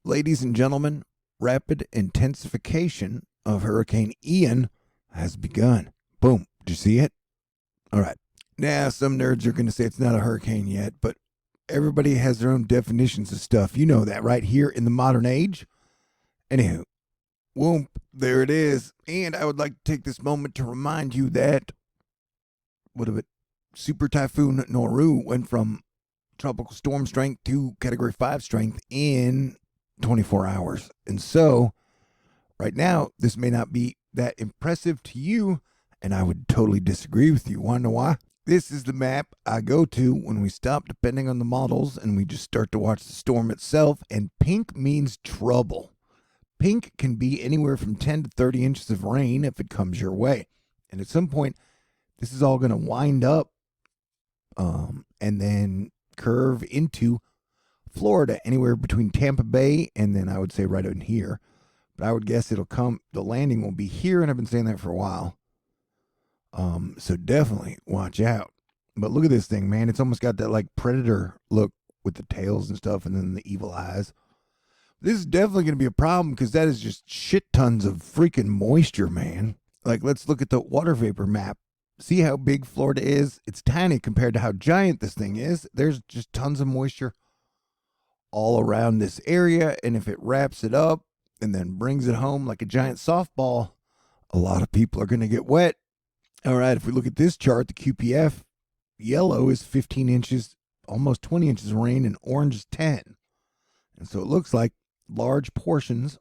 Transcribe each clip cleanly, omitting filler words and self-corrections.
Ladies and gentlemen, rapid intensification of Hurricane Ian has begun. Boom. Did you see it? All right. Now, some nerds are going to say it's not a hurricane yet, but everybody has their own definitions of stuff. You know that, right? Here in the modern age. Anywho, whoop, there it is. And I would like to take this moment to remind you that, Super Typhoon Noru went from tropical storm strength to Category 5 strength in 24 hours. And so, right now, this may not be that impressive to you, and I would totally disagree with you. Want to know why? This is the map I go to when we stop depending on the models and we just start to watch the storm itself, and pink means trouble. Pink can be anywhere from 10 to 30 inches of rain if it comes your way. And at some point, this is all going to wind up and then curve into Florida, anywhere between Tampa Bay and then I would say right in here. But I would guess it'll come, the landing will be here, and I've been saying that for a while. So definitely watch out. But look at this thing, man. It's almost got that like predator look with the tails and stuff and then the evil eyes. This is definitely going to be a problem because that is just shit tons of freaking moisture, man. Like, let's look at the water vapor map. See how big Florida is? It's tiny compared to how giant this thing is. There's just tons of moisture all around this area, and if it wraps it up and then brings it home like a giant softball, a lot of people are going to get wet. All right, if we look at this chart, the QPF, yellow is 15 inches, almost 20 inches of rain, and orange is 10. And so it looks like large portions,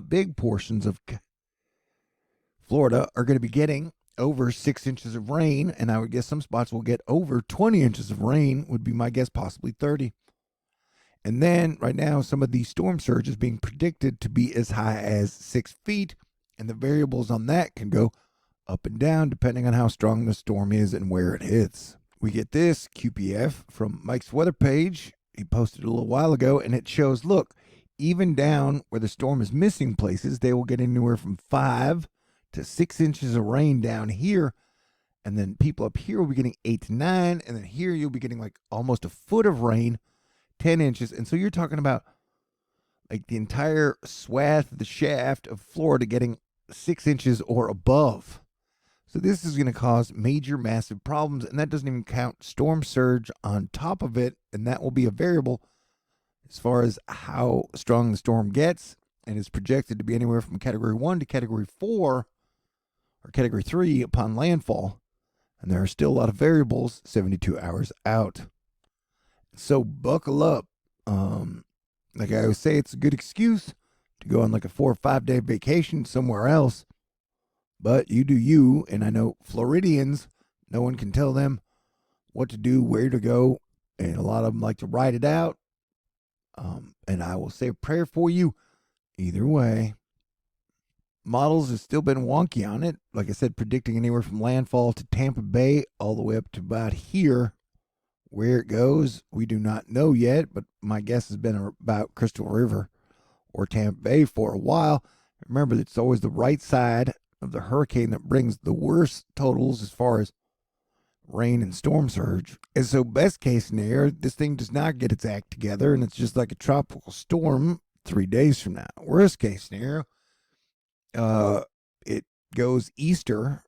big portions of Florida are going to be getting over 6 inches of rain, and I would guess some spots will get over 20 inches of rain, would be my guess, possibly 30. And then right now, some of the storm surge is being predicted to be as high as 6 feet, and the variables on that can go up and down depending on how strong the storm is and where it hits. We get this QPF from Mike's weather page. He posted it a little while ago, and it shows, look, even down where the storm is missing places, they will get anywhere from 5 to 6 inches of rain down here. And then people up here will be getting 8 to 9. And then here you'll be getting like almost a foot of rain, 10 inches. And so you're talking about like the entire swath of the shaft of Florida getting 6 inches or above. So this is going to cause major, massive problems. And that doesn't even count storm surge on top of it. And that will be a variable as far as how strong the storm gets. And it's projected to be anywhere from Category 1 to Category 4 or Category 3 upon landfall. And there are still a lot of variables 72 hours out. So buckle up. Like I always say, it's a good excuse to go on like a 4 or 5 day vacation somewhere else. But you do you, and I know Floridians, no one can tell them what to do, where to go, and a lot of them like to write it out. And I will say a prayer for you either way. Models have still been wonky on it. Like I said, predicting anywhere from landfall to Tampa Bay all the way up to about here. Where it goes, we do not know yet, but my guess has been about Crystal River or Tampa Bay for a while. Remember, it's always the right side of the hurricane that brings the worst totals as far as rain and storm surge. And so best case scenario, this thing does not get its act together and it's just like a tropical storm 3 days from now. Worst case scenario, it goes easter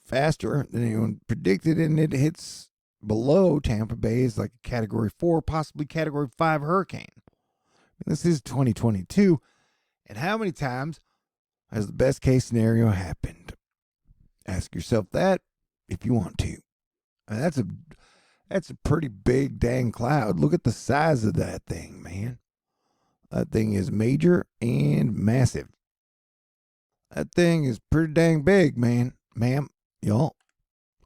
faster than anyone predicted, and it hits below Tampa Bay is like a Category 4, possibly Category 5 hurricane. And this is 2022, and how many times has the best case scenario happened? Ask yourself that if you want to. And that's a pretty big dang cloud. Look at the size of that thing, man. That thing is major and massive. That thing is pretty dang big, man. Ma'am, y'all.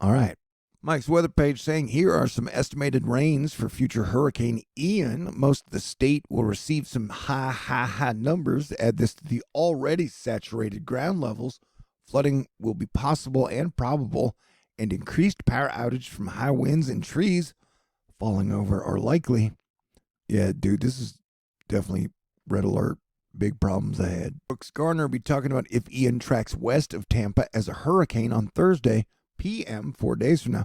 All right. Mike's weather page saying here are some estimated rains for future Hurricane Ian. Most of the state will receive some high numbers. Add this to the already saturated ground levels. Flooding will be possible and probable, and increased power outage from high winds and trees falling over are likely. Yeah, dude, this is definitely red alert. Big problems ahead. Brooks Garner will be talking about if Ian tracks west of Tampa as a hurricane on Thursday p.m. 4 days from now.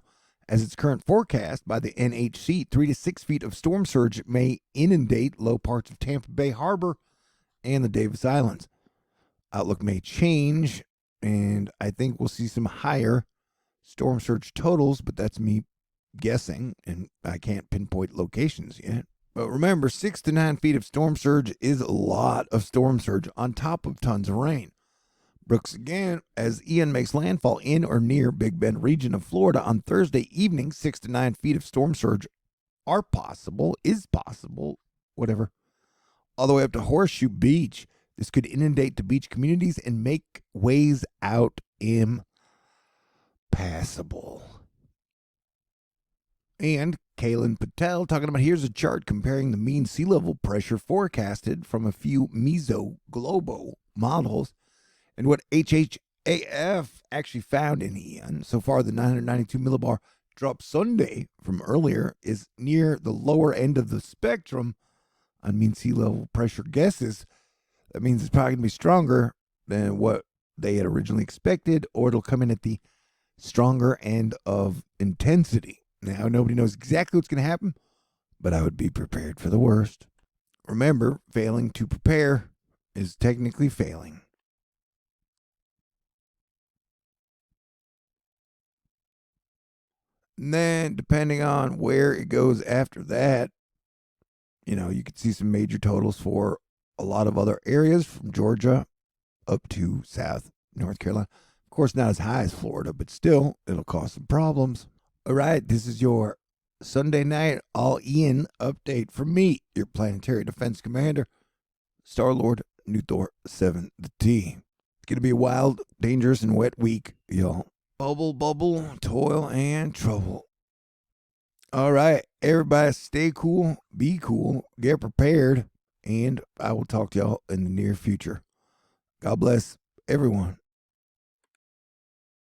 as its current forecast by the NHC, 3 to 6 feet of storm surge may inundate low parts of Tampa Bay Harbor and the Davis Islands. Outlook may change, and I think we'll see some higher storm surge totals, but that's me guessing, and I can't pinpoint locations yet. But remember, 6 to 9 feet of storm surge is a lot of storm surge on top of tons of rain. Brooks again, as Ian makes landfall in or near Big Bend region of Florida on Thursday evening, 6 to 9 feet of storm surge are possible, whatever, all the way up to Horseshoe Beach. This could inundate the beach communities and make ways out impassable. And Kailan Patel talking about, here's a chart comparing the mean sea level pressure forecasted from a few meso-globo models and what HHAF actually found in Ian. So far, the 992 millibar drop Sunday from earlier is near the lower end of the spectrum on mean sea level pressure guesses. That means it's probably going to be stronger than what they had originally expected, or it'll come in at the stronger end of intensity. Now, nobody knows exactly what's going to happen, but I would be prepared for the worst. Remember, failing to prepare is technically failing. And then, depending on where it goes after that, you could see some major totals for a lot of other areas from Georgia up to South North Carolina. Of course, not as high as Florida, but still, it'll cause some problems. All right, this is your Sunday night all Ian update from me, your Planetary Defense Commander, Star-Lord New Thor 7 the T. It's going to be a wild, dangerous, and wet week, y'all. Bubble, toil, and trouble. All right, everybody stay cool, be cool, get prepared, and I will talk to y'all in the near future. God bless everyone.